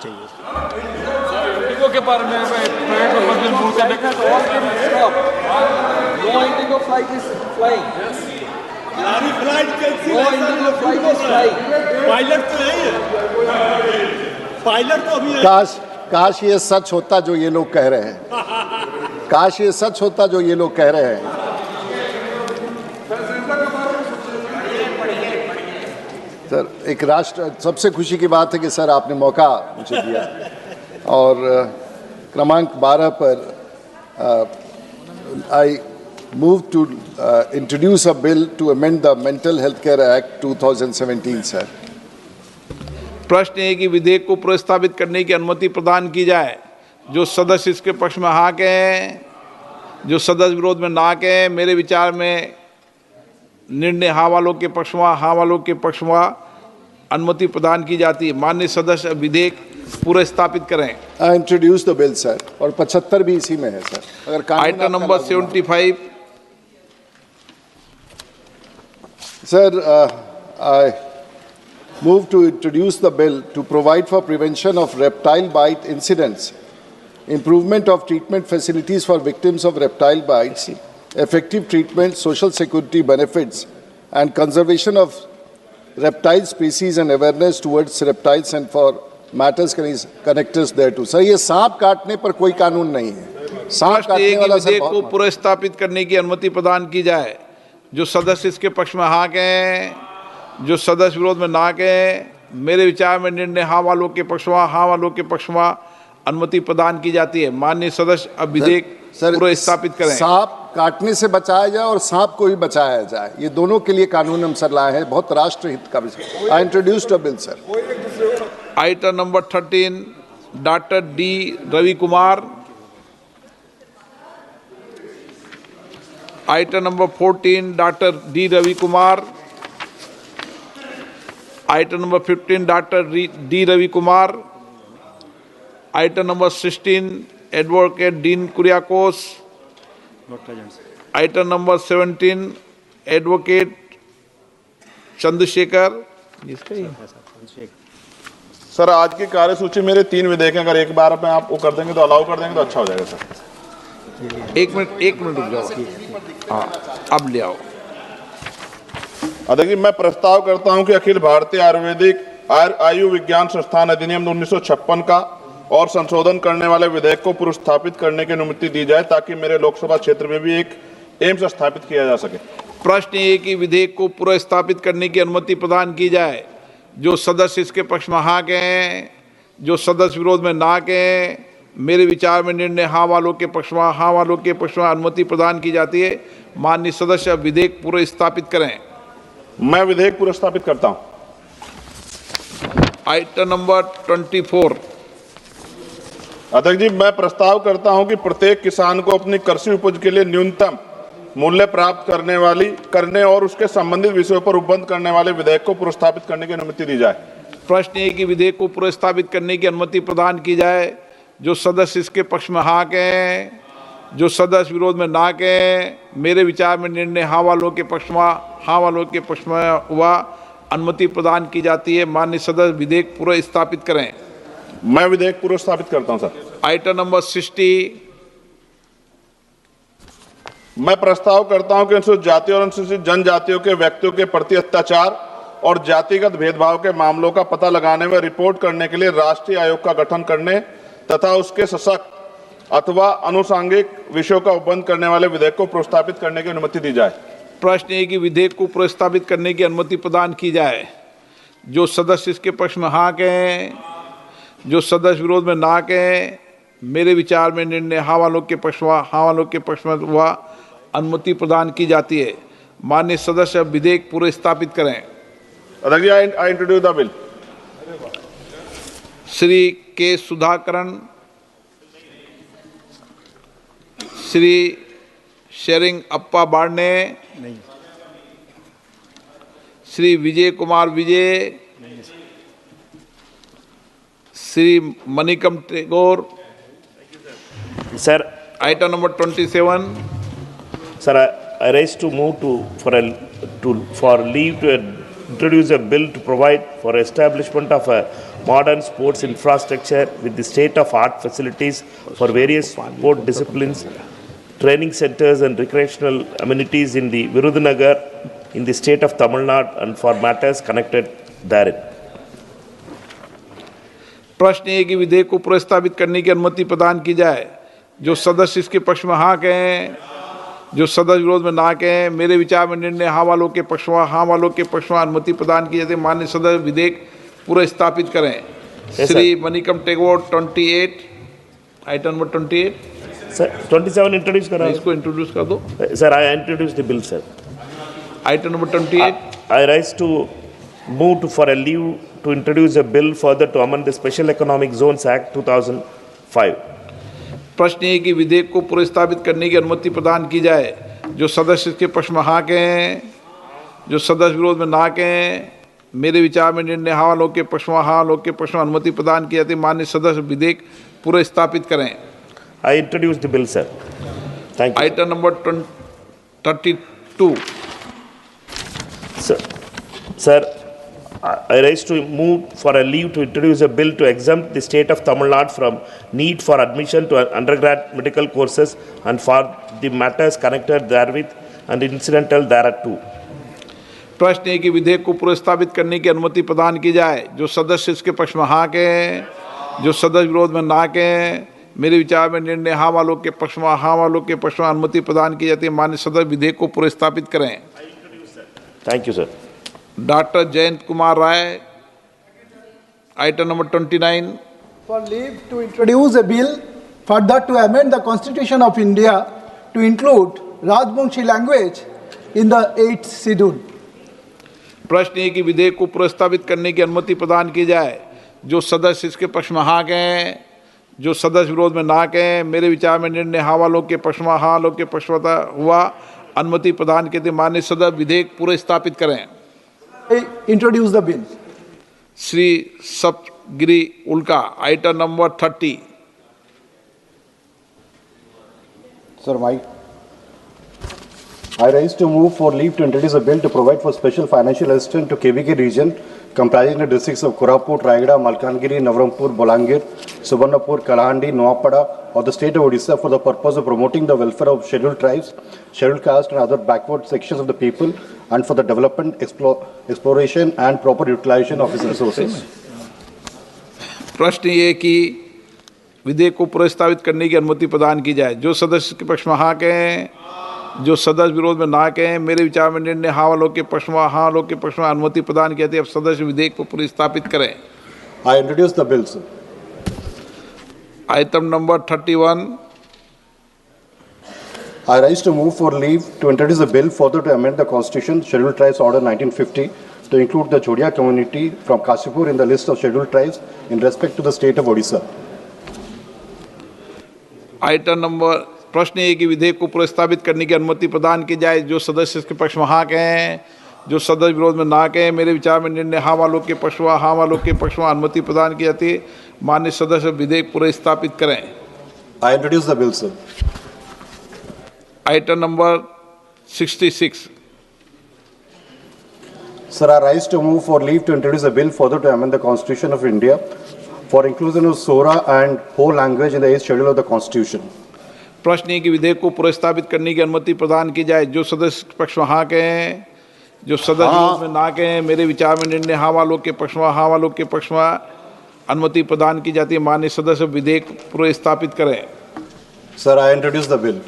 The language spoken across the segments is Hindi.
चाहिए। इंडिगो के बारे में प्राइवेट प्रपोजल मूव करने का No Indigo flight is flying. सारी फ्लाइट कैंसिल No है sir, Indigo flight is flying. Pilot तो नहीं है, पायलट तो अभी काश ये सच होता जो ये लोग कह रहे हैं, काश ये सच होता जो ये लोग कह रहे हैं। सर एक राष्ट्र, सबसे खुशी की बात है कि सर आपने मौका मुझे दिया और क्रमांक 12 पर I move to introduce a bill to amend the mental health care act 2017 sir. प्रश्न है कि विधेयक को प्रस्तावित करने की अनुमति प्रदान की जाए। जो सदस्य इसके पक्ष में हाँ कहें, जो सदस्य विरोध में ना कहें। मेरे विचार में निर्णय हाँ वालों के पक्ष में, हाँ वालों के पक्ष में अनुमति प्रदान की जाती है। माननीय सदस्य विधेयक पुनर्स्थापित करें। आई इंट्रोड्यूस द बिल सर, और 75 भी इसी में है सर। अगर item number 75 sir, I move to introduce the bill to provide for prevention of reptile bite incidents, improvement of treatment facilities for victims of reptile bites, effective treatment, social security benefits, and conservation of reptile species and awareness towards reptiles and for matters connected thereto. Sir ये सांप काटने पर कोई कानून नहीं है। सांप काटने वाला सर विधेयक को पुनर्स्थापित करने की अनुमति प्रदान की जाए। जो सदस्य इसके पक्ष में हाँ कहें, जो सदस्य विरोध में ना कहें। मेरे विचार में निर्णय हाँ वालों के पक्ष में, हाँ वालों के पक्ष में अनुमति प्रदान की जाती है। माननीय सदस्य अब विधेयक पुनर्स्थापित करें। सांप काटने से बचाया जाए और सांप को भी बचाया जाए, ये दोनों के लिए कानून हम सर लाए हैं। बहुत राष्ट्रहित का विषय। I introduced a bill sir. Item number 13 doctor D Ravi Kumar. Item number 14 doctor D Ravi Kumar. Item number 15 doctor D Ravi Kumar. Item number 16 advocate Dean Kuriakose. Item number 17 advocate Chandrasekhar. Sir आज की कार्यसूची मेरे 3 विधेयक हैं, अगर एक बार में आप वो कर देंगे तो अलाउ कर देंगे तो अच्छा हो जाएगा सर। एक मिनट रुक जाओ। हाँ अब ले आओ। अध्यक्ष जी, मैं प्रस्ताव करता हूं कि अखिल भारतीय आयुर्वेदिक आयु विज्ञान संस्थान अधिनियम 1956 का और संशोधन करने वाले विधेयक को पुनर्स्थापित करने की अनुमति दी जाए ताकि मेरे लोकसभा क्षेत्र में भी एक एम्स स्थापित किया जा सके। प्रश्न ये कि विधेयक को पुनर्स्थापित करने की अनुमति प्रदान की जाए। जो सदस्य इसके पक्ष में हाँ कहें, जो सदस्य विरोध में ना कहें। मेरे विचार में निर्णय हाँ वालों के पक्ष में, हाँ वालों के पक्ष में अनुमति प्रदान की जाती है। माननीय सदस्य विधेयक पुनर्स्थापित करें। मैं विधेयक पुनर्स्थापित करता हूं। आइटम नंबर 24 अध्यक्ष जी, मैं प्रस्ताव करता हूं कि प्रत्येक किसान को अपनी कृषि उपज के लिए न्यूनतम मूल्य प्राप्त करने और उसके संबंधित विषयों पर उपबंध करने वाले विधेयक को पुनर्स्थापित करने की अनुमति दी जाए। प्रश्न है कि विधेयक को पुनर्स्थापित करने की अनुमति प्रदान की जाए। जो सदस्य इसके पक्ष में हाँ कहें, जो सदस्य विरोध में ना कहें। मेरे विचार में निर्णय हाँ वालों के पक्ष में, हाँ वालों के पक्ष में हुआ अनुमति प्रदान की जाती है। माननीय सदस्य विधेयक पुनर्स्थापित करें। मैं विधेयक पुनर्स्थापित करता हूं सर। आइटम नंबर 60 मैं प्रस्ताव करता हूं कि अनुसूचित जाति और अनुसूचित जनजातियों के व्यक्तियों के प्रति अत्याचार और जातिगत भेदभाव के मामलों का पता लगाने में रिपोर्ट करने के लिए राष्ट्रीय आयोग का गठन करने तथा उसके सशक्त अथवा अनुसांगिक विषयों का उपबंध करने वाले विधेयक को प्रस्तावित करने की अनुमति दी जाए। प्रश्न है कि विधेयक को प्रस्तावित करने की अनुमति प्रदान की जाए। जो सदस्य इसके पक्ष में हाँ कहें, जो सदस्य विरोध में ना कहें। मेरे विचार में निर्णय हाँ वालों के पक्ष में, हाँ वालों के पक्ष में हुआ अनुमति प्रदान की जाती है। माननीय सदस्य विधेयक पुनर्स्थापित करें। अध्यक्ष ji, I introduce the bill. Shri K Sudhakaran, Shri Shrirang Appa Barne, Shri Vijay Kumar Vijay, Shri Manickam Tagore. Sir, item number 27 sir, I rise to move for leave to introduce a bill to provide for establishment of a modern sports infrastructure with the state-of-art facilities for various sport disciplines, training centers and recreational amenities in the Virudhunagar in the state of Tamil Nadu and for matters connected therein. प्रश्न ये कि विधेयक को प्रस्तावित करने की अनुमति प्रदान की जाए। जो सदस्य इसके पक्ष में हाँ कहें, जो सदस्य विरोध में ना कहें। मेरे विचार में निर्णय हाँ वालों के पक्ष में, हाँ वालों के पक्ष में अनुमति प्रदान की जाती है। माननीय सदस्य विधेयक पूरा स्थापित करें। Shri Manickam Tagore 28, item number 28। Sir, 27 introduce करा। इसको इंट्रोड्यूस कर दो। Sir, I introduce the bill, sir. Item number 28। I rise to move for a leave to introduce a bill further to amend the Special Economic Zones Act 2005. प्रश्न ये कि विधेयक को प्रस्तावित करने की अनुमति प्रदान की जाए। जो सदस्य इसके पक्ष में हाँ कहें, जो सदस्य विरोध में ना कहें। मेरे विचार में निर्णय हाँ वालों के पक्ष में, हाँ वालों के पक्ष में अनुमति प्रदान की जाती है। माननीय सदस्य विधेयक पूरा स्थापित करें। I introduce the bill, sir. Thank you. Item number 32। Sir, I rise to move for a leave to introduce a bill to exempt the state of Tamil Nadu from need for admission to undergrad medical courses and for the matters connected therewith and incidental thereto. प्रश्न है कि विधेयक को प्रस्तावित करने की अनुमति प्रदान की जाए। जो सदस्य इसके पक्ष में हाँ कहें, जो सदस्य विरोध में ना कहें। मेरे विचार में निर्णय हाँ वालों के पक्ष में, हाँ वालों के पक्ष में अनुमति प्रदान की जाती है। माननीय सदस्य विधेयक को प्रस्तावित करें। Thank you, sir. Doctor Jayant Kumar Rai, item number 29। For leave to introduce a bill further to amend the Constitution of India to include Rajbangshi language in the 8th schedule. प्रश्न है कि विधेयक को प्रस्तावित करने की अनुमति प्रदान की जाए। जो सदस्य इसके पक्ष में हाँ कहें, जो सदस्य विरोध में ना कहें। मेरे विचार में निर्णय हाँ वालों के पक्ष में, हाँ वालों के पक्ष में हुआ। अनुमति प्रदान के लिए माननीय सदस्य विधेयक पूरा स्थापित करें। I introduce the bill. Shri Saptagiri उल्का, item number 30। Sir, I rise to move for leave to introduce a bill to provide for special financial assistance to KVK region comprising the districts of Koraput, Rayagada, Malkangiri, Navarampur, Bolangir, Subarnapur, Kalahandi, Noapada of the state of Odisha for the purpose of promoting the welfare of scheduled tribes, scheduled caste and other backward sections of the people and for the development, exploration and proper utilization of its resources. प्रश्न ये कि विधेयक को प्रस्तावित करने की अनुमति प्रदान की जाए। जो सदस्य के पक्ष में हाँ कहें, जो सदस्य विरोध में ना कहें। मेरे विचार में निर्णय हाँ वालों के पक्ष में, हाँ वालों के पक्ष में अनुमति प्रदान की जाती है। अब सदस्य विधेयक को प्रस्तावित करें। I introduce the bill, sir. Item number 31। I rise to move for leave to introduce a bill further to amend the Constitution, Scheduled Tribes Order 1950, to include the Chodia community from Kasipur in the list of scheduled tribes in respect to the state of Odisha. Item number प्रश्न है कि विधेयक को प्रस्तावित करने की अनुमति प्रदान की जाए। जो सदस्य इसके पक्ष में हाँ कहें, जो सदस्य विरोध में ना कहें। मेरे विचार में निर्णय हाँ वालों के पक्ष में, हाँ वालों के पक्ष में अनुमति प्रदान की जाती है। माननीय सदस्य विधेयक पूरे स्थापित करें। I introduce the bill, sir. Item number 66। Sir, I rise to move for leave to introduce a bill further to amend the Constitution of India for inclusion of Sora and whole language in the 8th schedule of the Constitution. प्रश्न है कि विधेयक को प्रस्तावित करने की अनुमति प्रदान की जाए। जो सदस्य पक्ष में हाँ कहें, जो सदस्य विरोध में ना कहें। मेरे विचार में निर्णय हाँ वालों के पक्ष में, हाँ वालों के पक्ष में अनुमति प्रदान की जाती है। माननीय सदस्य विधेयक प्रस्तावित करें। Sir, I introduce the bill.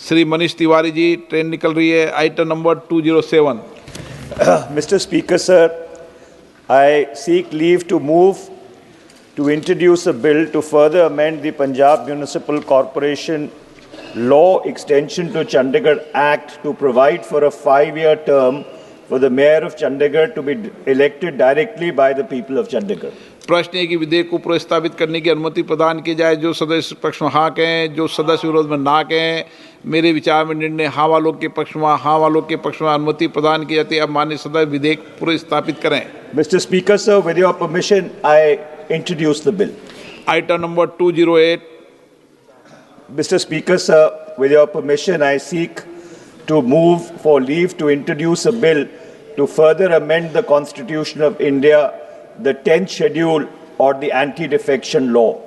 Shri Manish Tiwari ji, train निकल रही है। Item number 207। Mr. Speaker, sir, I seek leave to move to introduce a bill to further amend the Punjab Municipal Corporation Law Extension to Chandigarh Act to provide for a 5-year term for the Mayor of Chandigarh to be elected directly by the people of Chandigarh. प्रश्न है कि विधेयक को प्रस्तावित करने की अनुमति प्रदान की जाए। जो सदस्य पक्ष में हाँ कहें, जो सदस्य विरोध में ना कहें। मेरे विचार में निर्णय हाँ वालों के पक्ष में, हाँ वालों के पक्ष में अनुमति प्रदान की जाती है। अब माननीय सदस्य विधेयक प्रस्तावित करें। Mr. Speaker, sir, with your permission, I introduce the bill. Item number 208। Mr. Speaker, sir, with your permission, I seek to move for leave to introduce a bill to further amend the Constitution of India the 10th schedule or the anti-defection law.